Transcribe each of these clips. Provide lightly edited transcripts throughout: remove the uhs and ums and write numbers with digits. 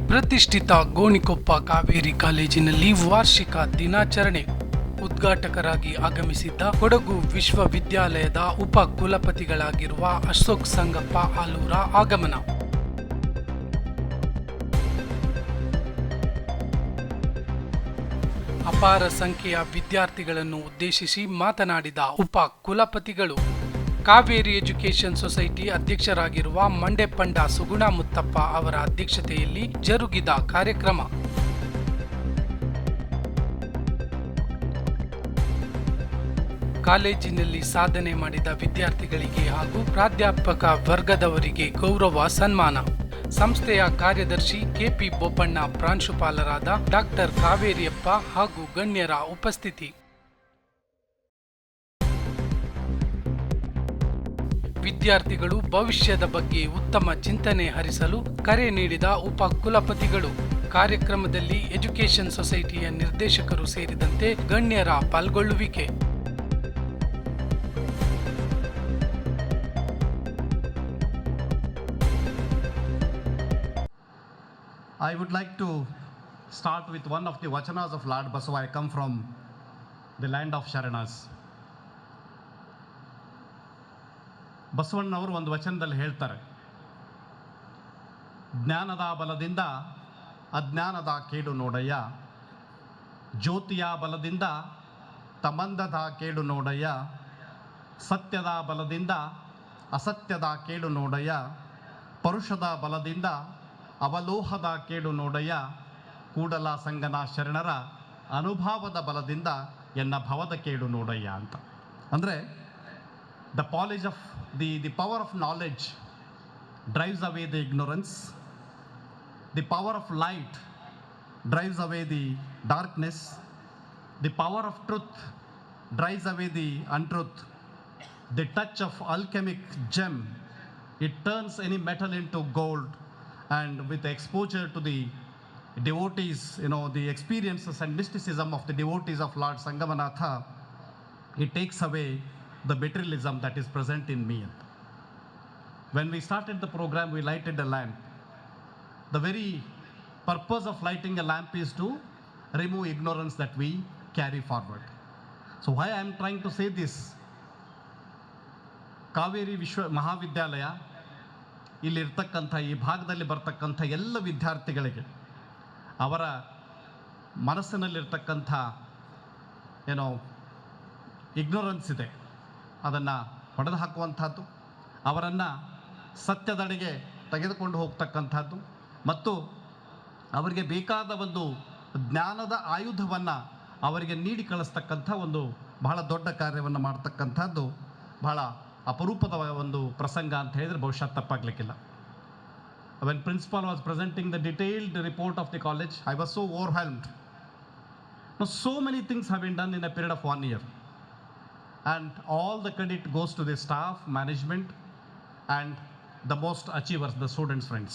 ಪ್ರತಿಷ್ಠಿತ ಗೋಣಿಕೊಪ್ಪ ಕಾವೇರಿ ಕಾಲೇಜಿನಲ್ಲಿ ವಾರ್ಷಿಕ ದಿನಾಚರಣೆ. ಉದ್ಘಾಟಕರಾಗಿ ಆಗಮಿಸಿದ್ದ ಕೊಡಗು ವಿಶ್ವವಿದ್ಯಾಲಯದ ಉಪ ಕುಲಪತಿಗಳಾಗಿರುವ ಅಶೋಕ್ ಸಂಗಪ್ಪ ಆಲೂರ ಆಗಮನ. ಅಪಾರ ಸಂಖ್ಯೆಯ ವಿದ್ಯಾರ್ಥಿಗಳನ್ನು ಉದ್ದೇಶಿಸಿ ಮಾತನಾಡಿದ ಉಪ ಕುಲಪತಿಗಳು, ಕಾವೇರಿ ಎಜುಕೇಷನ್ ಸೊಸೈಟಿ ಅಧ್ಯಕ್ಷರಾಗಿರುವ ಮಂಡೆಪಂಡ ಸುಗುಣ ಮುತ್ತಪ್ಪ ಅವರ ಅಧ್ಯಕ್ಷತೆಯಲ್ಲಿ ಜರುಗಿದ ಕಾರ್ಯಕ್ರಮ. ಕಾಲೇಜಿನಲ್ಲಿ ಸಾಧನೆ ಮಾಡಿದ ವಿದ್ಯಾರ್ಥಿಗಳಿಗೆ ಹಾಗೂ ಪ್ರಾಧ್ಯಾಪಕ ವರ್ಗದವರಿಗೆ ಗೌರವ ಸನ್ಮಾನ. ಸಂಸ್ಥೆಯ ಕಾರ್ಯದರ್ಶಿ ಕೆಪಿ ಬೋಪಣ್ಣ, ಪ್ರಾಂಶುಪಾಲರಾದ ಡಾಕ್ಟರ್ ಕಾವೇರಿಯಪ್ಪ ಹಾಗೂ ಗಣ್ಯರ ಉಪಸ್ಥಿತಿ. ವಿದ್ಯಾರ್ಥಿಗಳು ಭವಿಷ್ಯದ ಬಗ್ಗೆ ಉತ್ತಮ ಚಿಂತನೆ ಹರಿಸಲು ಕರೆ ನೀಡಿದ ಉಪ ಕುಲಪತಿಗಳು. ಕಾರ್ಯಕ್ರಮದಲ್ಲಿ ಎಜುಕೇಷನ್ ಸೊಸೈಟಿಯ ನಿರ್ದೇಶಕರು ಸೇರಿದಂತೆ ಗಣ್ಯರ ಪಾಲ್ಗೊಳ್ಳುವಿಕೆ. I would like to start with one of the vachanas of Lord Basava. I come from the land of Sharanas. ಬಸವಣ್ಣವರು ಒಂದು ವಚನದಲ್ಲಿ ಹೇಳ್ತಾರೆ, ಜ್ಞಾನದ ಬಲದಿಂದ ಅಜ್ಞಾನದ ಕೇಡು ನೋಡಯ್ಯ, ಜ್ಯೋತಿಯ ಬಲದಿಂದ ತಮಂದದ ಕೇಡು ನೋಡಯ್ಯ, ಸತ್ಯದ ಬಲದಿಂದ ಅಸತ್ಯದ ಕೇಡು ನೋಡಯ್ಯ, ಪರುಷದ ಬಲದಿಂದ ಅವಲೋಹದ ಕೇಡು ನೋಡಯ್ಯ, ಕೂಡಲ ಸಂಗನ ಶರಣರ ಅನುಭಾವದ ಬಲದಿಂದ ಎನ್ನ ಭವದ ಕೇಡು ನೋಡಯ್ಯ ಅಂತ. ಅಂದರೆ the polish of the power of knowledge drives away the ignorance. The power of light drives away the darkness. The power of truth drives away the untruth. The touch of alchemic gem, it turns any metal into gold. And with exposure to the devotees, the experiences and mysticism of the devotees of Lord Sangamanatha, it takes away the materialism that is present in me. When we started the program, we lighted a lamp. The very purpose of lighting a lamp is to remove ignorance that we carry forward. So why I am trying to say this, Kaveri ವಿಶ್ವ ಮಹಾವಿದ್ಯಾಲಯ ಇಲ್ಲಿರ್ತಕ್ಕಂಥ ಈ ಭಾಗದಲ್ಲಿ ಬರ್ತಕ್ಕಂಥ ಎಲ್ಲ ವಿದ್ಯಾರ್ಥಿಗಳಿಗೆ ಅವರ ಮನಸ್ಸಿನಲ್ಲಿರ್ತಕ್ಕಂಥ ignorance ಇದೆ, ಅದನ್ನು ಹೊಡೆದು ಹಾಕುವಂಥದ್ದು, ಅವರನ್ನು ಸತ್ಯದಡೆಗೆ ತೆಗೆದುಕೊಂಡು ಹೋಗ್ತಕ್ಕಂಥದ್ದು ಮತ್ತು ಅವರಿಗೆ ಬೇಕಾದ ಒಂದು ಜ್ಞಾನದ ಆಯುಧವನ್ನು ಅವರಿಗೆ ನೀಡಿ ಕಳಿಸ್ತಕ್ಕಂಥ ಒಂದು ಬಹಳ ದೊಡ್ಡ ಕಾರ್ಯವನ್ನು ಮಾಡ್ತಕ್ಕಂಥದ್ದು ಬಹಳ ಅಪರೂಪದ ಒಂದು ಪ್ರಸಂಗ ಅಂತ ಹೇಳಿದರೆ ಬಹುಶಃ ತಪ್ಪಾಗಲಿಕ್ಕಿಲ್ಲ. When principal was presenting the detailed report of the college, I was so overwhelmed. Now, so many things have been done in a period of 1 year. And all the credit goes to the staff, management, and the most achievers, the students' friends.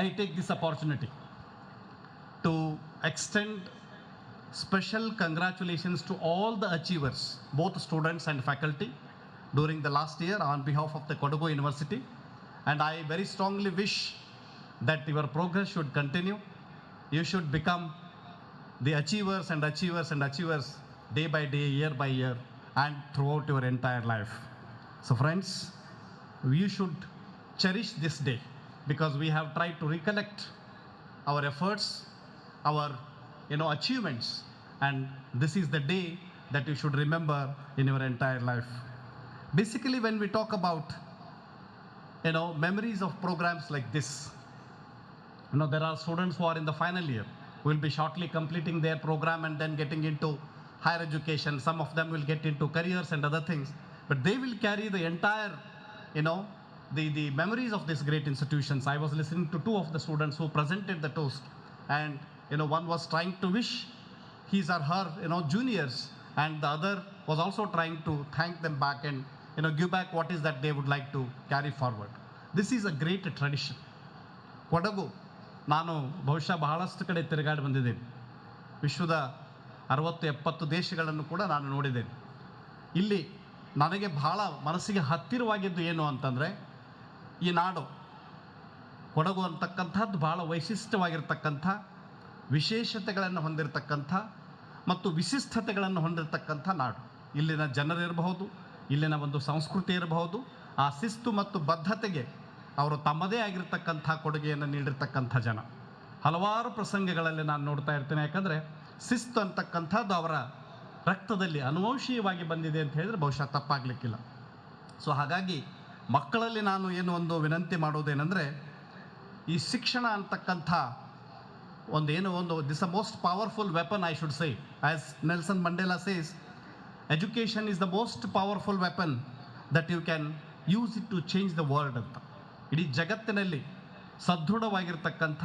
I take this opportunity to extend special congratulations to all the achievers, both students and faculty, during the last year on behalf of the Kodagu University. And I very strongly wish that your progress should continue. You should become the achievers and achievers and achievers day by day, year by year, and throughout your entire life. So friends, you should cherish this day because we have tried to recollect our efforts, our achievements, and this is the day that you should remember in your entire life. Basically, when we talk about memories of programs like this, there are students who are in the final year who will be shortly completing their program and then getting into higher education. Some of them will get into careers and other things, but they will carry the entire the memories of these great institutions. I was listening to two of the students who presented the toast, and one was trying to wish his or her juniors, and the other was also trying to thank them back and give back what is that they would like to carry forward. This is a great tradition. Kodagu, ನಾನು ಬಹುಶಃ ಬಹಳಷ್ಟು ಕಡೆ ತಿರುಗಾಡಿ ಬಂದಿದ್ದೇನೆ. ವಿಶ್ವದ 60-70 ದೇಶಗಳನ್ನು ಕೂಡ ನಾನು ನೋಡಿದ್ದೇನೆ. ಇಲ್ಲಿ ನನಗೆ ಬಹಳ ಮನಸ್ಸಿಗೆ ಹತ್ತಿರವಾಗಿದ್ದು ಏನು ಅಂತಂದರೆ, ಈ ನಾಡು ಕೊಡಗು ಅಂತಕ್ಕಂಥದ್ದು ಭಾಳ ವೈಶಿಷ್ಟ್ಯವಾಗಿರ್ತಕ್ಕಂಥ, ವಿಶೇಷತೆಗಳನ್ನು ಹೊಂದಿರತಕ್ಕಂಥ ಮತ್ತು ವಿಶಿಷ್ಟತೆಗಳನ್ನು ಹೊಂದಿರತಕ್ಕಂಥ ನಾಡು. ಇಲ್ಲಿನ ಜನರಿರಬಹುದು, ಇಲ್ಲಿನ ಒಂದು ಸಂಸ್ಕೃತಿ ಇರಬಹುದು, ಆ ಶಿಸ್ತು ಮತ್ತು ಬದ್ಧತೆಗೆ ಅವರು ತಮ್ಮದೇ ಆಗಿರ್ತಕ್ಕಂಥ ಕೊಡುಗೆಯನ್ನು ನೀಡಿರ್ತಕ್ಕಂಥ ಜನ. ಹಲವಾರು ಪ್ರಸಂಗಗಳಲ್ಲಿ ನಾನು ನೋಡ್ತಾ ಇರ್ತೇನೆ. ಯಾಕಂದರೆ ಶಿಸ್ತು ಅಂತಕ್ಕಂಥದ್ದು ಅವರ ರಕ್ತದಲ್ಲಿ ಅನುವಂಶೀಯವಾಗಿ ಬಂದಿದೆ ಅಂತ ಹೇಳಿದರೆ ಬಹುಶಃ ತಪ್ಪಾಗಲಿಕ್ಕಿಲ್ಲ. ಸೊ ಹಾಗಾಗಿ ಮಕ್ಕಳಲ್ಲಿ ನಾನು ಏನು ಒಂದು ವಿನಂತಿ ಮಾಡೋದೇನೆಂದರೆ, ಈ ಶಿಕ್ಷಣ ಅಂತಕ್ಕಂಥ ಒಂದು this a most powerful weapon, I should say, as Nelson Mandela says, education is the most powerful weapon that you can use it to change the world ಅಂತ. ಇಡೀ ಜಗತ್ತಿನಲ್ಲಿ ಸದೃಢವಾಗಿರ್ತಕ್ಕಂಥ,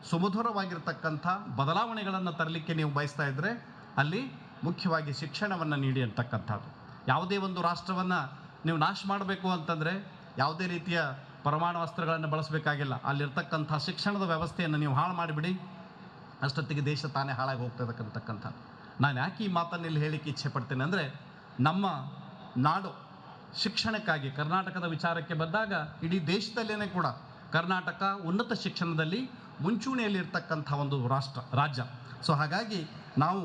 ಸುಮಧುರವಾಗಿರ್ತಕ್ಕಂಥ ಬದಲಾವಣೆಗಳನ್ನು ತರಲಿಕ್ಕೆ ನೀವು ಬಯಸ್ತಾ ಇದ್ದರೆ ಅಲ್ಲಿ ಮುಖ್ಯವಾಗಿ ಶಿಕ್ಷಣವನ್ನು ನೀಡಿ ಅಂತಕ್ಕಂಥದ್ದು. ಯಾವುದೇ ಒಂದು ರಾಷ್ಟ್ರವನ್ನು ನೀವು ನಾಶ ಮಾಡಬೇಕು ಅಂತಂದರೆ ಯಾವುದೇ ರೀತಿಯ ಪರಮಾಣು ಅಸ್ತ್ರಗಳನ್ನು ಬಳಸಬೇಕಾಗಿಲ್ಲ. ಅಲ್ಲಿರ್ತಕ್ಕಂಥ ಶಿಕ್ಷಣದ ವ್ಯವಸ್ಥೆಯನ್ನು ನೀವು ಹಾಳು ಮಾಡಿಬಿಡಿ, ಅಷ್ಟೊತ್ತಿಗೆ ದೇಶ ತಾನೇ ಹಾಳಾಗಿ ಹೋಗ್ತಕ್ಕಂಥದ್ದು. ನಾನು ಯಾಕೆ ಈ ಮಾತನ್ನು ಇಲ್ಲಿ ಹೇಳಲಿಕ್ಕೆ ಇಚ್ಛೆ ಪಡ್ತೇನೆ ಅಂದರೆ, ನಮ್ಮ ನಾಡು ಶಿಕ್ಷಣಕ್ಕಾಗಿ ಕರ್ನಾಟಕದ ವಿಚಾರಕ್ಕೆ ಬಂದಾಗ ಇಡೀ ದೇಶದಲ್ಲೇ ಕೂಡ ಕರ್ನಾಟಕ ಉನ್ನತ ಶಿಕ್ಷಣದಲ್ಲಿ ಮುಂಚೂಣಿಯಲ್ಲಿ ಇರ್ತಕ್ಕಂಥ ಒಂದು ರಾಜ್ಯ. ಸೊ ಹಾಗಾಗಿ ನಾವು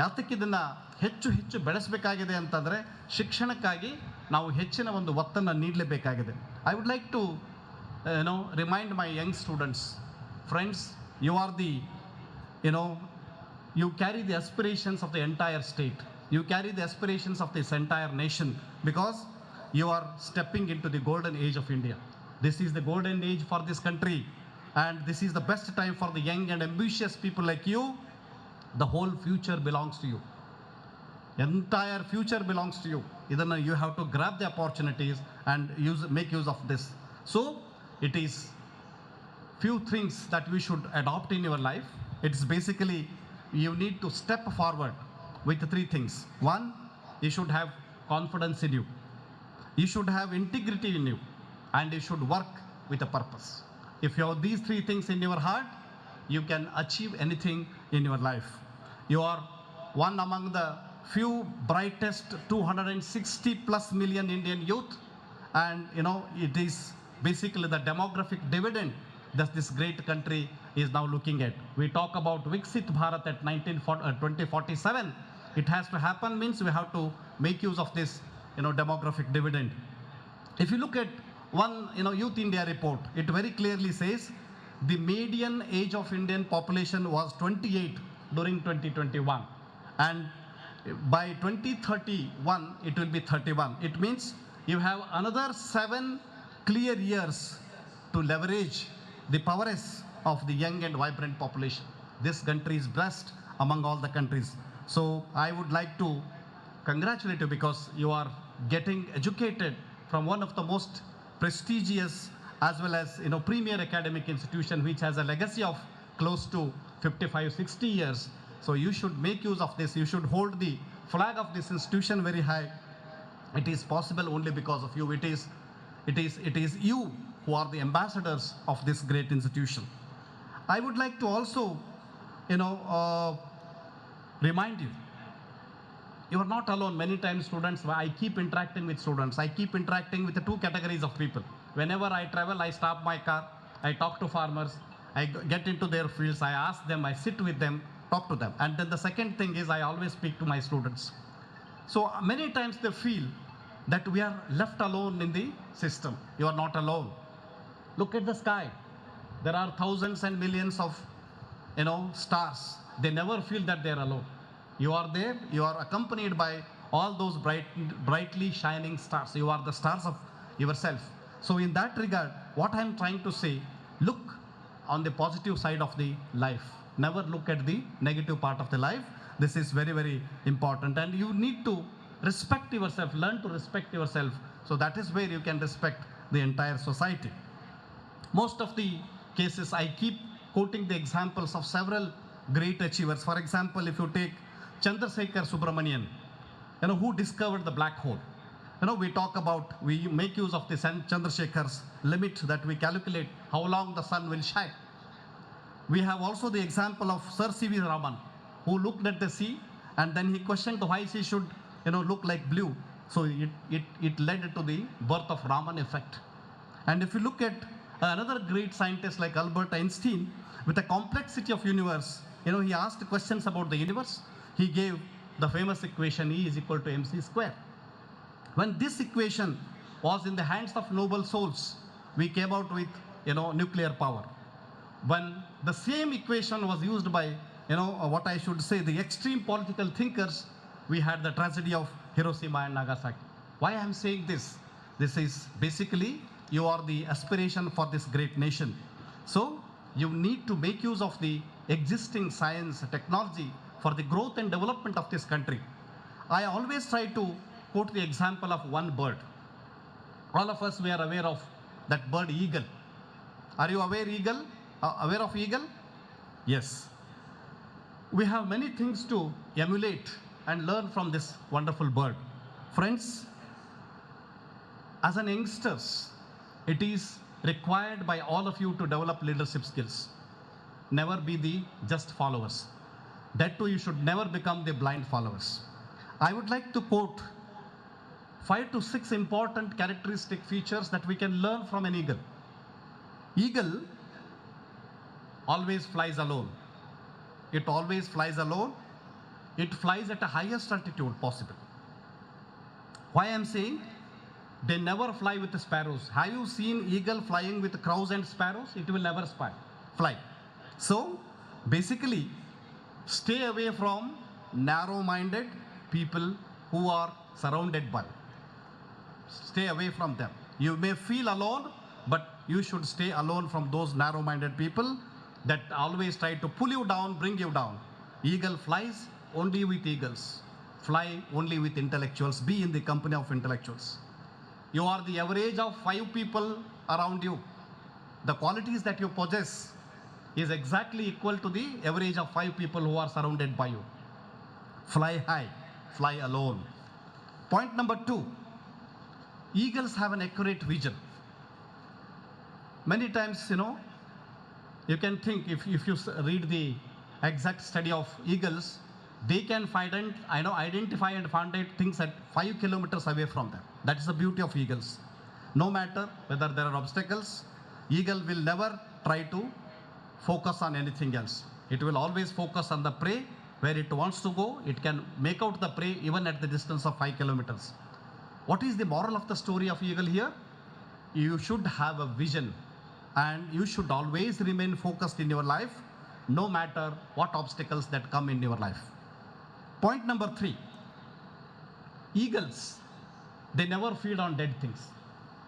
ಯಾತಕ್ಕಿದನ್ನು ಹೆಚ್ಚು ಹೆಚ್ಚು ಬೆಳೆಸಬೇಕಾಗಿದೆ ಅಂತಂದರೆ ಶಿಕ್ಷಣಕ್ಕಾಗಿ ನಾವು ಹೆಚ್ಚಿನ ಒಂದು ಒತ್ತನ್ನು ನೀಡಲೇಬೇಕಾಗಿದೆ. I would like to remind my young students, friends, you are the you carry the aspirations of the entire state, you carry the aspirations of this entire nation, because you are stepping into the golden age of India. This is the golden age for this country, and this is the best time for the young and ambitious people like you. The whole future belongs to you, entire future belongs to you. Idanna you have to grab the opportunities and make use of this. So it is few things that we should adopt in your life. It's basically you need to step forward with three things. One, you should have confidence in you, you should have integrity in you, and you should work with a purpose. If you have these three things in your heart, you can achieve anything in your life. You are one among the few brightest 260 plus million Indian youth, and it is basically the demographic dividend that this great country is now looking at. We talk about Viksit Bharat at 2047. It has to happen, means we have to make use of this demographic dividend. If you look at one Youth India report, it very clearly says the median age of Indian population was 28 during 2021, and by 2031 it will be 31. It means you have another 7 clear years to leverage the prowess of the young and vibrant population. This country is blessed among all the countries. So I would like to congratulate you, because you are getting educated from one of the most prestigious as well as premier academic institution, which has a legacy of close to 55-60 years. So you should make use of this. You should hold the flag of this institution very high. It is possible only because of you. It is you who are the ambassadors of this great institution. I would like to also remind you, you are not alone. Many times students, I keep interacting with students, I keep interacting with the two categories of people. Whenever I travel, I stop my car, I talk to farmers, I get into their fields, I ask them, I sit with them, talk to them. And then the second thing is, I always speak to my students. So many times they feel that we are left alone in the system. You are not alone. Look at the sky. There are thousands and millions of stars. They never feel that they are alone. You are there, you are accompanied by all those brightly shining stars. You are the stars of yourself. So in that regard, what I am trying to say, look on the positive side of the life. Never look at the negative part of the life. This is very, very important. And you need to respect yourself, learn to respect yourself. So that is where you can respect the entire society. Most of the cases, I keep quoting the examples of several great achievers. For example, if you take Chandrasekhar Subramanian, who discovered the black hole. We talk about, we make use of the Chandrasekhar's limit that we calculate how long the sun will shine. We have also the example of Sir C.V. Raman, who looked at the sea and then he questioned why she should look like blue. So it led to the birth of Raman effect. And if you look at Another great scientist like Albert Einstein, with the complexity of universe, he asked questions about the universe. He gave the famous equation E is equal to mc square. When this equation was in the hands of noble souls, we came out with, nuclear power. When the same equation was used by, what I should say, the extreme political thinkers, we had the tragedy of Hiroshima and Nagasaki. Why I am saying this? This is basically, you are the aspiration for this great nation. So you need to make use of the existing science, technology for the growth and development of this country. I always try to quote the example of one bird. All of us, we are aware of that bird, eagle. Are you aware of eagle? Yes. We have many things to emulate and learn from this wonderful bird. Friends, as an youngsters, it is required by all of you to develop leadership skills. Never be the just followers. That too, you should never become the blind followers. I would like to quote 5 to 6 important characteristic features that we can learn from an eagle. Eagle always flies alone. It always flies alone. It flies at the highest altitude possible. Why I am saying? They never fly with the sparrows. Have you seen eagle flying with crows and sparrows? It will never fly. So basically, stay away from narrow-minded people who are surrounded by. Stay away from them. You may feel alone, but you should stay alone from those narrow-minded people that always try to pull you down, bring you down. Eagle flies only with eagles. Fly only with intellectuals. Be in the company of intellectuals. You are the average of 5 people around you. The qualities that you possess is exactly equal to the average of 5 people who are surrounded by you. Fly high, fly alone. Point number 2, eagles have an accurate vision. Many times, you can think, if you read the exact study of eagles, they can identify and find out things at 5 kilometers away from them. That is the beauty of eagles. No matter whether there are obstacles, eagle will never try to focus on anything else. It will always focus on the prey. Where it wants to go, it can make out the prey even at the distance of 5 kilometers. What is the moral of the story of eagle here? You should have a vision, and you should always remain focused in your life, no matter what obstacles that come in your life. Point number 3, eagles, they never feed on dead things.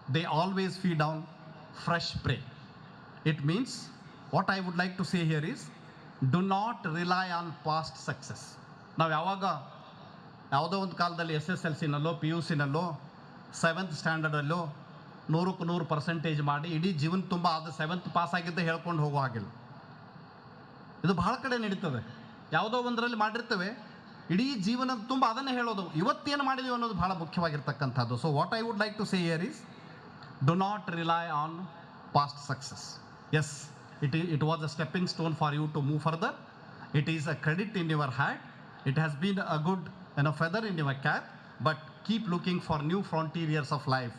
They always feed on fresh prey. It means, what I would like to say here is, do not rely on past success. ನಾವು ಯಾವುದೋ ಒಂದು ಕಾಲದಲ್ಲಿ SSLCನಲ್ಲೋ PUCನಲ್ಲೋ 7th ಸ್ಟ್ಯಾಂಡರ್ಡಲ್ಲೋ 100ಕ್ಕೆ 100% ಮಾಡಿ ಇಡೀ ಜೀವನ ತುಂಬ ಅದು 7th pass ಆಗಿದ್ದೆ ಹೇಳ್ಕೊಂಡು ಹೋಗೋ ಹಾಗಿಲ್ಲ. ಇದು ಬಹಳ ಕಡೆ ನಡೀತದೆ. ಯಾವುದೋ ಒಂದರಲ್ಲಿ ಮಾಡಿರ್ತೇವೆ, ಇಡೀ ಜೀವನ ತುಂಬ ಅದನ್ನೇ ಹೇಳೋದು, ಇವತ್ತೇನು ಮಾಡಿದೀವಿ ಅನ್ನೋದು ಬಹಳ ಮುಖ್ಯವಾಗಿರ್ತಕ್ಕಂಥದ್ದು. So what I would like to say here is, do not rely on past success. Yes, it was a stepping stone for you to move further. It is a credit in your hat. It has been a good feather in your cap, but keep looking for new frontiers of life.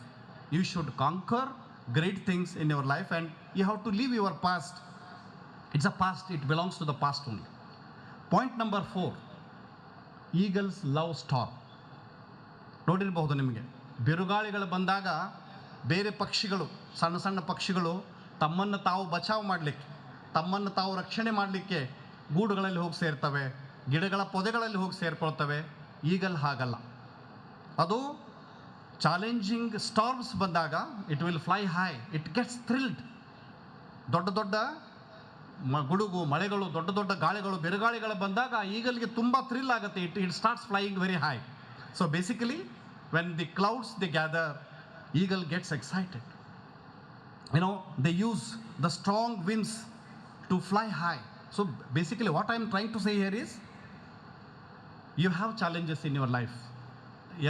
You should conquer great things in your life, and you have to leave your past. It's a past, it belongs to the past only. Point number 4, eagles love storm. ನೋಡಿರಬಹುದು ನಿಮಗೆ, ಬಿರುಗಾಳಿಗಳು ಬಂದಾಗ ಬೇರೆ ಪಕ್ಷಿಗಳು, ಸಣ್ಣ ಸಣ್ಣ ಪಕ್ಷಿಗಳು ತಮ್ಮನ್ನು ತಾವು ಬಚಾವ್ ಮಾಡಲಿಕ್ಕೆ, ತಮ್ಮನ್ನು ತಾವು ರಕ್ಷಣೆ ಮಾಡಲಿಕ್ಕೆ ಗೂಡುಗಳಲ್ಲಿ ಹೋಗಿ ಸೇರ್ತವೆ, ಗಿಡಗಳ ಪೊದೆಗಳಲ್ಲಿ ಹೋಗಿ ಸೇರ್ಕೊಳ್ತವೆ. ಈಗಲ್ ಹಾಗಲ್ಲ. ಅದು ಚಾಲೆಂಜಿಂಗ್ ಸ್ಟಾರ್ಮ್ಸ್ ಬಂದಾಗ it will fly high, it gets thrilled. ದೊಡ್ಡ ದೊಡ್ಡ ಗುಡುಗು ಮಳೆಗಳು, ದೊಡ್ಡ ದೊಡ್ಡ ಗಾಳಿಗಳು, ಬಿರುಗಾಳಿಗಳು ಬಂದಾಗ ಈಗಲ್ಗೆ ತುಂಬ ಥ್ರಿಲ್ ಆಗುತ್ತೆ. It starts flying very high. So basically when the clouds the gather, eagle gets excited. They use the strong winds to fly high. So basically what I am trying to say here is, you have challenges in your life.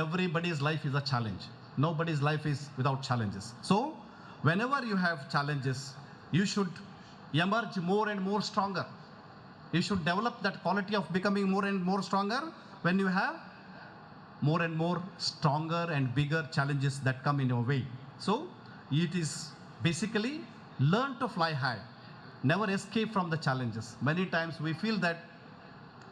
Everybody's life is a challenge. Nobody's life is without challenges. So whenever you have challenges, you should emerge more and more stronger. You should develop that quality of becoming more and more stronger when you have more and more stronger and bigger challenges that come in your way. So it is basically learn to fly high, never escape from the challenges. Many times we feel that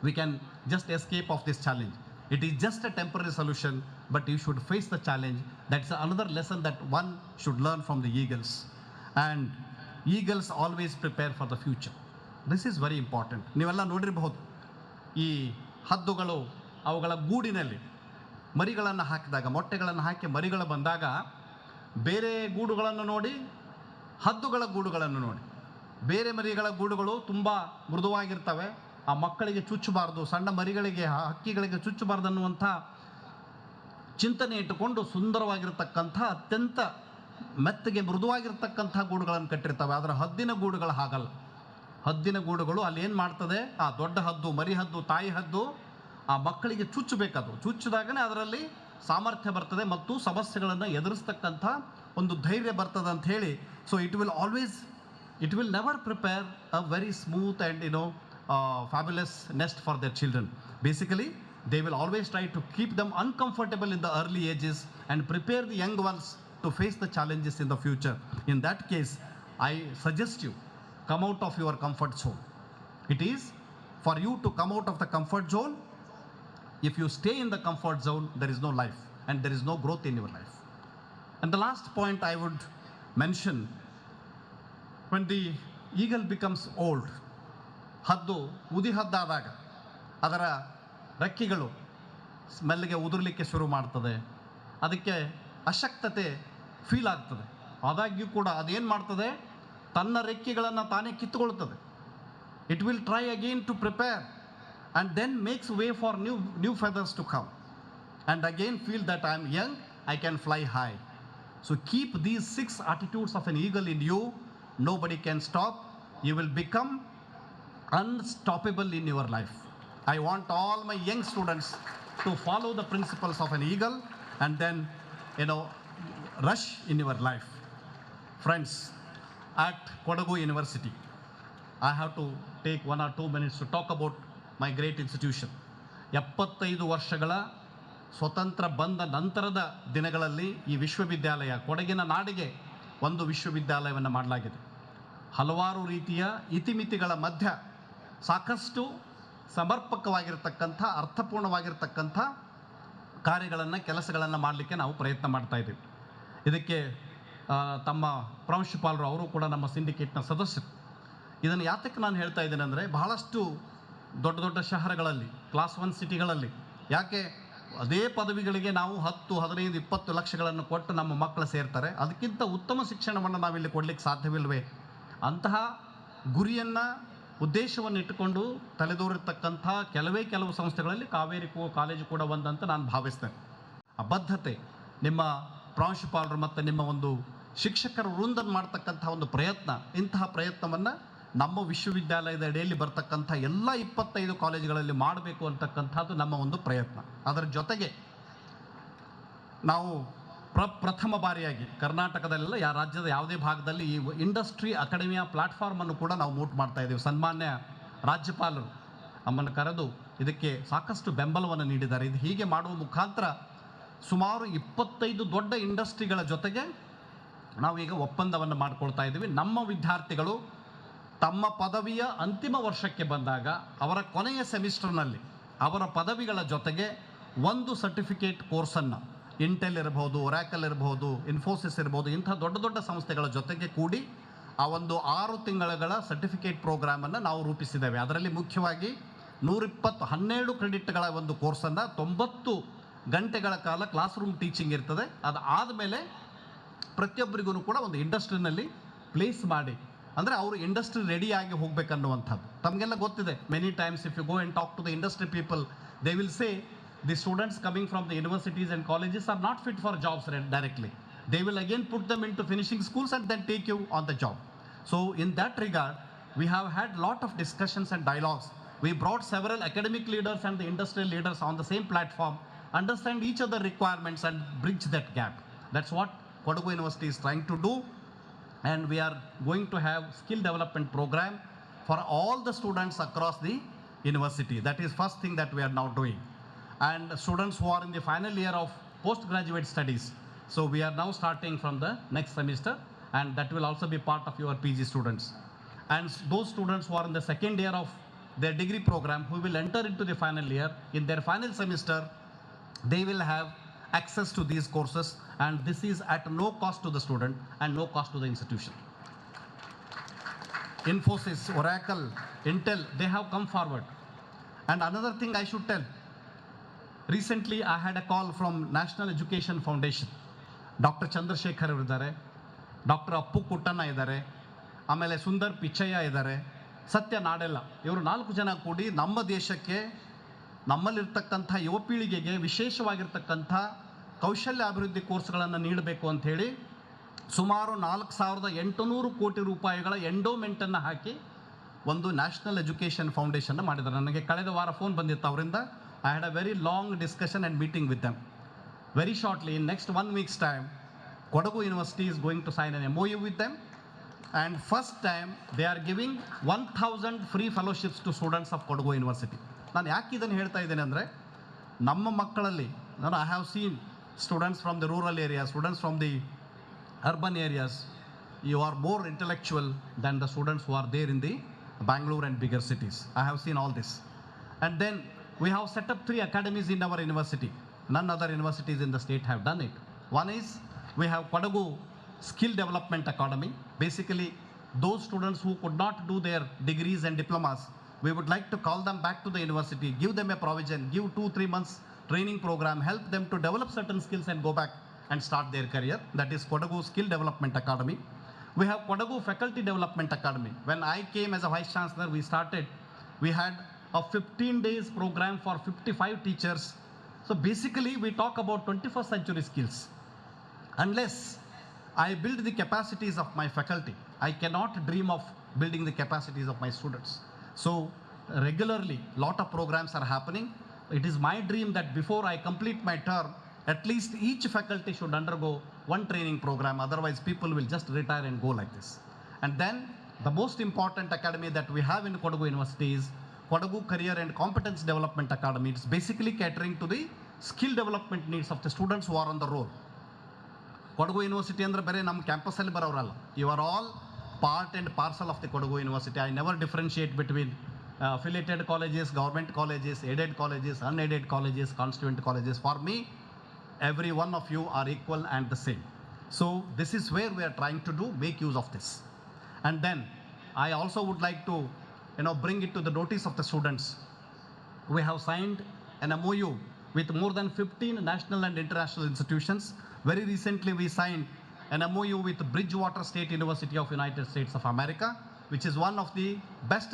we can just escape of this challenge. It is just a temporary solution, but you should face the challenge. That's another lesson that one should learn from the eagles. And eagles always prepare for the future. This is very important. ನೀವೆಲ್ಲ ನೋಡಿರಬಹುದು, ಈ ಹದ್ದುಗಳು ಅವುಗಳ ಗೂಡಿನಲ್ಲಿ ಮರಿಗಳನ್ನು ಹಾಕಿದಾಗ, ಮೊಟ್ಟೆಗಳನ್ನು ಹಾಕಿ ಮರಿಗಳು ಬಂದಾಗ, ಬೇರೆ ಗೂಡುಗಳನ್ನು ನೋಡಿ, ಹದ್ದುಗಳ ಗೂಡುಗಳನ್ನು ನೋಡಿ. ಬೇರೆ ಮರಿಗಳ ಗೂಡುಗಳು ತುಂಬ ಮೃದುವಾಗಿರ್ತವೆ, ಆ ಮಕ್ಕಳಿಗೆ ಚುಚ್ಚಬಾರ್ದು, ಸಣ್ಣ ಮರಿಗಳಿಗೆ, ಹಕ್ಕಿಗಳಿಗೆ ಚುಚ್ಚಬಾರ್ದು ಅನ್ನುವಂಥ ಚಿಂತನೆ ಇಟ್ಟುಕೊಂಡು ಸುಂದರವಾಗಿರ್ತಕ್ಕಂಥ, ಅತ್ಯಂತ ಮೆತ್ತಗೆ ಮೃದುವಾಗಿರ್ತಕ್ಕಂಥ ಗೂಡುಗಳನ್ನು ಕಟ್ಟಿರ್ತವೆ. ಆದರೆ ಹದ್ದಿನ ಗೂಡುಗಳು ಹಾಗಲ್ಲ. ಹದ್ದಿನ ಗೂಡುಗಳು ಅಲ್ಲಿ ಏನು ಮಾಡ್ತದೆ, ಆ ದೊಡ್ಡ ಹದ್ದು, ಮರಿ ಹದ್ದು, ತಾಯಿ ಹದ್ದು ಆ ಮಕ್ಕಳಿಗೆ ಚುಚ್ಚಬೇಕದು. ಚುಚ್ಚಿದಾಗಲೇ ಅದರಲ್ಲಿ ಸಾಮರ್ಥ್ಯ ಬರ್ತದೆ ಮತ್ತು ಸಮಸ್ಯೆಗಳನ್ನು ಎದುರಿಸ್ತಕ್ಕಂಥ ಒಂದು ಧೈರ್ಯ ಬರ್ತದೆ ಅಂತ ಹೇಳಿ. So it will never prepare a very smooth and fabulous nest for their children. Basically, they will always try to keep them uncomfortable in the early ages and prepare the young ones to face the challenges in the future. In that case, I suggest you come out of your comfort zone. It is for you to come out of the comfort zone. If you stay in the comfort zone, there is no life and there is no growth in your life. And the last point I would mention, when the eagle becomes old, ಹದ್ದು ಉದಿ ಹದ್ದಾದಾಗ ಅದರ ರೆಕ್ಕೆಗಳು ಮೆಲ್ಲಗೆ ಉದುರಲಿಕ್ಕೆ ಶುರು ಮಾಡ್ತದೆ, ಅದಕ್ಕೆ ಅಶಕ್ತತೆ feel ಆಗ್ತದೆ. ಆದಾಗ್ಯೂ ಕೂಡ ಅದೇನು ಮಾಡ್ತದೆ, ತನ್ನ ರೆಕ್ಕೆಗಳನ್ನು ತಾನೇ ಕಿತ್ತುಕೊಳ್ತದೆ. It will try again to prepare and then makes way for new feathers to come, and again feel that I am young, I can fly high. So keep these 6 attitudes of an eagle in you. Nobody can stop. You will become unstoppable in your life. I want all my young students to follow the principles of an eagle and then rush in your life. Friends, at Kodagu University, I have to take 1 or 2 minutes to talk about my great institution. 75 ವರ್ಷಗಳ ಸ್ವತಂತ್ರ ಬಂದ ನಂತರದ ದಿನಗಳಲ್ಲಿ ಈ ವಿಶ್ವವಿದ್ಯಾಲಯ, ಕೊಡಗಿನ ನಾಡಿಗೆ ಒಂದು ವಿಶ್ವವಿದ್ಯಾಲಯವನ್ನು ಮಾಡಲಾಗಿದೆ. ಹಲವಾರು ರೀತಿಯ ಇತಿಮಿತಿಗಳ ಮಧ್ಯ ಸಾಕಷ್ಟು ಸಮರ್ಪಕವಾಗಿರ್ತಕ್ಕಂಥ, ಅರ್ಥಪೂರ್ಣವಾಗಿರ್ತಕ್ಕಂಥ ಕಾರ್ಯಗಳನ್ನು, ಕೆಲಸಗಳನ್ನು ಮಾಡಲಿಕ್ಕೆ ನಾವು ಪ್ರಯತ್ನ ಮಾಡ್ತಾ ಇದ್ದೀವಿ. ಇದಕ್ಕೆ ತಮ್ಮ ಪ್ರಾಂಶುಪಾಲರು, ಅವರು ಕೂಡ ನಮ್ಮ ಸಿಂಡಿಕೇಟ್ನ ಸದಸ್ಯರು. ಇದನ್ನು ಯಾತಕ್ಕೆ ನಾನು ಹೇಳ್ತಾ ಇದ್ದೇನೆ ಅಂದರೆ, ಬಹಳಷ್ಟು ದೊಡ್ಡ ದೊಡ್ಡ ಶಹರಗಳಲ್ಲಿ, ಕ್ಲಾಸ್ 1 ಸಿಟಿಗಳಲ್ಲಿ ಯಾಕೆ ಅದೇ ಪದವಿಗಳಿಗೆ ನಾವು 10, 15, 20 ಲಕ್ಷಗಳನ್ನು ಕೊಟ್ಟು ನಮ್ಮ ಮಕ್ಕಳು ಸೇರ್ತಾರೆ, ಅದಕ್ಕಿಂತ ಉತ್ತಮ ಶಿಕ್ಷಣವನ್ನು ನಾವಿಲ್ಲಿ ಕೊಡಲಿಕ್ಕೆ ಸಾಧ್ಯವಿಲ್ವೇ? ಅಂತಹ ಗುರಿಯನ್ನು, ಉದ್ದೇಶವನ್ನು ಇಟ್ಟುಕೊಂಡು ತಲೆದೋರಿರ್ತಕ್ಕಂಥ ಕೆಲವು ಸಂಸ್ಥೆಗಳಲ್ಲಿ ಕಾವೇರಿ ಕಾಲೇಜು ಕೂಡ ಒಂದಂತ ನಾನು ಭಾವಿಸ್ತೇನೆ. ಆ ಬದ್ಧತೆ, ನಿಮ್ಮ ಪ್ರಾಂಶುಪಾಲರು ಮತ್ತು ನಿಮ್ಮ ಒಂದು ಶಿಕ್ಷಕರ ವೃಂದ ಮಾಡ್ತಕ್ಕಂಥ ಒಂದು ಪ್ರಯತ್ನ, ಇಂತಹ ಪ್ರಯತ್ನವನ್ನು ನಮ್ಮ ವಿಶ್ವವಿದ್ಯಾಲಯದ ಅಡಿಯಲ್ಲಿ ಬರ್ತಕ್ಕಂಥ ಎಲ್ಲ 25 ಕಾಲೇಜುಗಳಲ್ಲಿ ಮಾಡಬೇಕು ಅಂತಕ್ಕಂಥದ್ದು ನಮ್ಮ ಒಂದು ಪ್ರಯತ್ನ. ಅದರ ಜೊತೆಗೆ ನಾವು ಪ್ರಥಮ ಬಾರಿಯಾಗಿ ಕರ್ನಾಟಕದಲ್ಲೆಲ್ಲ ರಾಜ್ಯದ ಯಾವುದೇ ಭಾಗದಲ್ಲಿ ಈ ಇಂಡಸ್ಟ್ರಿ ಅಕಾಡೆಮಿಯ ಪ್ಲಾಟ್ಫಾರ್ಮನ್ನು ಕೂಡ ನಾವು ಮೂಟ್ ಮಾಡ್ತಾ ಇದ್ದೀವಿ. ಸನ್ಮಾನ್ಯ ರಾಜ್ಯಪಾಲರು ನಮ್ಮನ್ನು ಕರೆದು ಇದಕ್ಕೆ ಸಾಕಷ್ಟು ಬೆಂಬಲವನ್ನು ನೀಡಿದ್ದಾರೆ. ಇದು ಹೀಗೆ ಮಾಡುವ ಮುಖಾಂತರ ಸುಮಾರು 25 ದೊಡ್ಡ ಇಂಡಸ್ಟ್ರಿಗಳ ಜೊತೆಗೆ ನಾವೀಗ ಒಪ್ಪಂದವನ್ನು ಮಾಡಿಕೊಳ್ತಾ ಇದ್ದೀವಿ. ನಮ್ಮ ವಿದ್ಯಾರ್ಥಿಗಳು ತಮ್ಮ ಪದವಿಯ ಅಂತಿಮ ವರ್ಷಕ್ಕೆ ಬಂದಾಗ ಅವರ ಕೊನೆಯ ಸೆಮಿಸ್ಟರ್ನಲ್ಲಿ ಅವರ ಪದವಿಗಳ ಜೊತೆಗೆ ಒಂದು ಸರ್ಟಿಫಿಕೇಟ್ ಕೋರ್ಸನ್ನು, ಇಂಟೆಲ್ ಇರಬಹುದು, ಒರಾಕಲ್ ಇರಬಹುದು, ಇನ್ಫೋಸಿಸ್ ಇರಬಹುದು, ಇಂಥ ದೊಡ್ಡ ದೊಡ್ಡ ಸಂಸ್ಥೆಗಳ ಜೊತೆಗೆ ಕೂಡಿ ಆ ಒಂದು 6 ತಿಂಗಳ ಸರ್ಟಿಫಿಕೇಟ್ ಪ್ರೋಗ್ರಾಮನ್ನು ನಾವು ರೂಪಿಸಿದ್ದೇವೆ. ಅದರಲ್ಲಿ ಮುಖ್ಯವಾಗಿ 12 ಕ್ರೆಡಿಟ್ಗಳ ಒಂದು ಕೋರ್ಸನ್ನು 90 ಗಂಟೆಗಳ ಕಾಲ ಕ್ಲಾಸ್ ರೂಮ್ ಟೀಚಿಂಗ್ ಇರ್ತದೆ. ಅದು ಆದಮೇಲೆ ಪ್ರತಿಯೊಬ್ಬರಿಗೂ ಕೂಡ ಒಂದು ಇಂಡಸ್ಟ್ರಿನಲ್ಲಿ ಪ್ಲೇಸ್ ಮಾಡಿ, ಅಂದರೆ ಅವರು ಇಂಡಸ್ಟ್ರಿ ರೆಡಿಯಾಗಿ ಹೋಗಬೇಕನ್ನುವಂಥದ್ದು. ತಮಗೆಲ್ಲ ಗೊತ್ತಿದೆ, many times if you go and talk to the industry people, they will say the students coming from the universities and colleges are not fit for jobs directly. They will again put them into finishing schools and then take you on the job. So in that regard, we have had lot of discussions and dialogues. We brought several academic leaders and the industrial leaders on the same platform, understand each other requirements and bridge that gap. That's what Kodagu University is trying to do. And we are going to have skill development program for all the students across the university. That is first thing that we are now doing. And students who are in the final year of postgraduate studies. So we are now starting from the next semester, and that will also be part of your PG students. And those students who are in the second year of their degree program, who will enter into the final year, in their final semester, they will have access to these courses, and this is at no cost to the student and no cost to the institution. Infosys, Oracle, Intel, they have come forward. And another thing I should tell, recently I had a call from National Education Foundation. Doctor Chandrashekhar ಅವರಿದ್ದಾರೆ, doctor Appu ಕುಟ್ಟಣ್ಣ ಇದ್ದಾರೆ, ಆಮೇಲೆ ಸುಂದರ್ ಪಿಚ್ಚಯ್ಯ ಇದ್ದಾರೆ, ಸತ್ಯ ನಾಡೆಲ್ಲ. ಇವರು 4 ಜನ ಕೂಡಿ ನಮ್ಮ ದೇಶಕ್ಕೆ, ನಮ್ಮಲ್ಲಿರ್ತಕ್ಕಂಥ ಯುವ ಪೀಳಿಗೆಗೆ ವಿಶೇಷವಾಗಿರ್ತಕ್ಕಂಥ ಕೌಶಲ್ಯ ಅಭಿವೃದ್ಧಿ ಕೋರ್ಸ್ಗಳನ್ನು ನೀಡಬೇಕು ಅಂಥೇಳಿ ಸುಮಾರು 4,800 ಕೋಟಿ ರೂಪಾಯಿಗಳ ಎಂಡೋಮೆಂಟನ್ನು ಹಾಕಿ ಒಂದು ನ್ಯಾಷನಲ್ ಎಜುಕೇಷನ್ ಫೌಂಡೇಶನ್ನ ಮಾಡಿದ್ದಾರೆ. ನನಗೆ ಕಳೆದ ವಾರ ಫೋನ್ ಬಂದಿತ್ತು ಅವರಿಂದ. I had a very long discussion and meeting with them. Very shortly, in next 1 week's time, Kodagu University is going to sign an MOU with them, and first time they are giving 1,000 free fellowships to students of Kodagu University. ನಾನು ಯಾಕೆ ಇದನ್ನು ಹೇಳ್ತಾ ಇದ್ದೇನೆ ಅಂದರೆ, ನಮ್ಮ ಮಕ್ಕಳಲ್ಲಿ I have seen students from the rural areas, students from the urban areas, you are more intellectual than the students who are there in the Bangalore and bigger cities. I have seen all this. And then we have set up 3 academies in our university. None other universities in the state have done it. One is we have Kodagu Skill Development Academy. Basically, those students who could not do their degrees and diplomas, we would like to call them back to the university, give them a provision, give 2-3 months training program, help them to develop certain skills and go back and start their career. That is Kodagu Skill Development Academy. We have Kodagu Faculty Development Academy. When I came as a Vice Chancellor, we had a 15 days program for 55 teachers. So basically, we talk about 21st century skills. Unless I build the capacities of my faculty, I cannot dream of building the capacities of my students. So regularly, lot of programs are happening. It is my dream that before I complete my term, at least each faculty should undergo one training program. Otherwise, people will just retire and go like this. And then the most important academy that we have in Kodagu University is Kodagu Career and Competence Development Academy. It's basically catering to the skill development needs of the students who are on the roll. Kodagu University ಅಂದರೆ ಬರೀ ನಮ್ಮ ಕ್ಯಾಂಪಸ್ಸಲ್ಲಿ ಬರೋರಲ್ಲ. You are all part and parcel of the Kodagu University. I never differentiate between affiliated colleges, government colleges, aided colleges, unaided colleges, constituent colleges. For me, every one of you are equal and the same. So this is where we are trying to make use of this. And then I also would like to bring it to the notice of the students. We have signed an MOU with more than 15 national and international institutions. Very recently, we signed an MOU with Bridgewater State University of United States of America, which is one of the best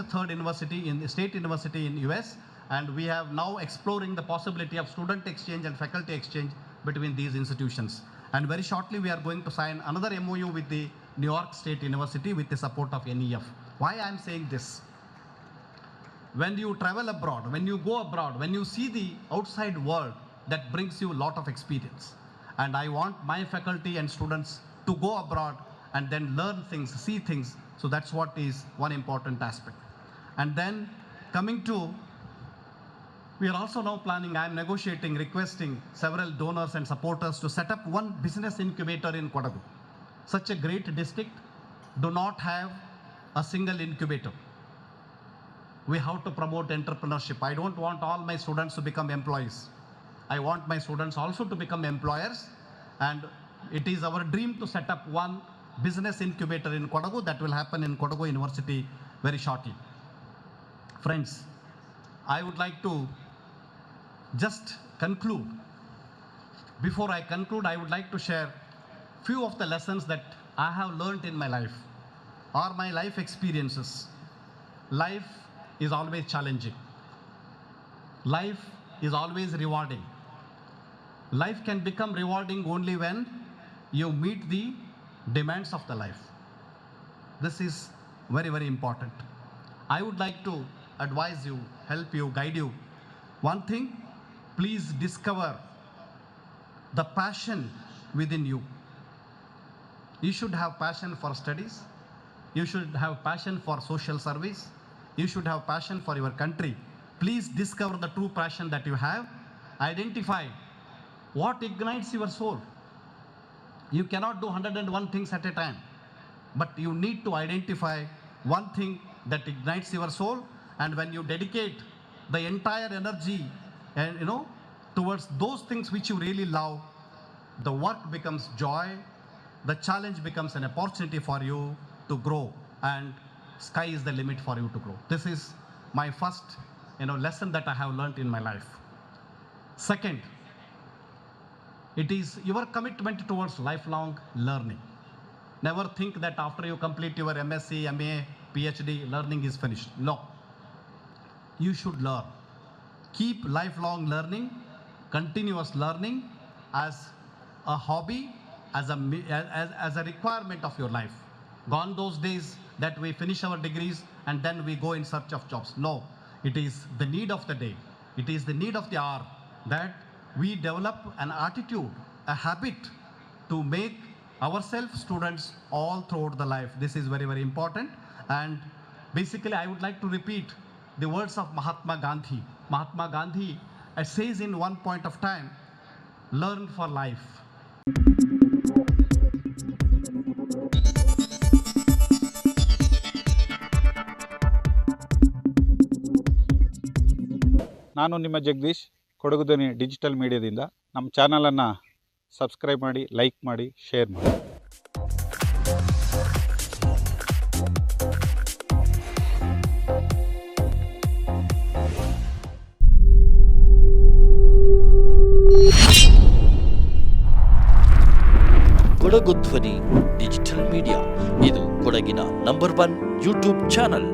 state university in US. And we have now exploring the possibility of student exchange and faculty exchange between these institutions. And very shortly, we are going to sign another MOU with the New York State University with the support of NEF. Why I am saying this? When you travel abroad, when you go abroad, when you see the outside world, that brings you a lot of experience. And I want my faculty and students to go abroad and then learn things, see things. So that's what is one important aspect. And then coming to, we are also now planning, I am negotiating, requesting several donors and supporters to set up one business incubator in Kodagu. Such a great district do not have a single incubator. We have to promote entrepreneurship. I don't want all my students to become employees. I want my students also to become employers, and it is our dream to set up one business incubator in Kodagu. That will happen in Kodagu University very shortly. Friends, I would like to just conclude. Before I conclude, I would like to share few of the lessons that I have learned in my life, or my life experiences. Life is always challenging. Life is always rewarding. Life can become rewarding only when you meet the demands of the life. This is very, very important. I would like to advise you, help you, guide you. One thing, please discover the passion within you. You should have passion for studies. You should have passion for social service. You should have passion for your country. Please discover the true passion that you have. Identify what ignites your soul. You cannot do 101 things at a time. but you need to identify one thing that ignites your soul, and when you dedicate the entire energy and towards those things which you really love, the work becomes joy, the challenge becomes an opportunity for you to grow, and sky is the limit for you to grow. This is my first lesson that I have learned in my life. Second, it is your commitment towards lifelong learning. Never think that after you complete your MSc, MA, PhD, learning is finished. No. You should learn. Keep lifelong learning, continuous learning as a hobby, as a requirement of your life. Gone those days that we finish our degrees and then we go in search of jobs. No. It is the need of the day. It is the need of the hour that we develop an attitude, a habit to make ourselves students all throughout the life. This is very, very important. And basically, I would like to repeat the words of Mahatma Gandhi. Mahatma Gandhi says in one point of time, learn for life. ನಾನು ನಿಮ್ಮ ಜಗದೀಶ್, ಕೊಡಗು ಧ್ವನಿ digital ಮೀಡಿಯಾದಿಂದ. ನಮ್ಮ ಚಾನಲನ್ನು subscribe ಮಾಡಿ, like ಮಾಡಿ, share ಮಾಡಿ. ಕೊಡಗು ಧ್ವನಿ digital media, ಇದು ಕೊಡಗಿನ ನಂಬರ್ 1 ಯೂಟ್ಯೂಬ್ ಚಾನಲ್.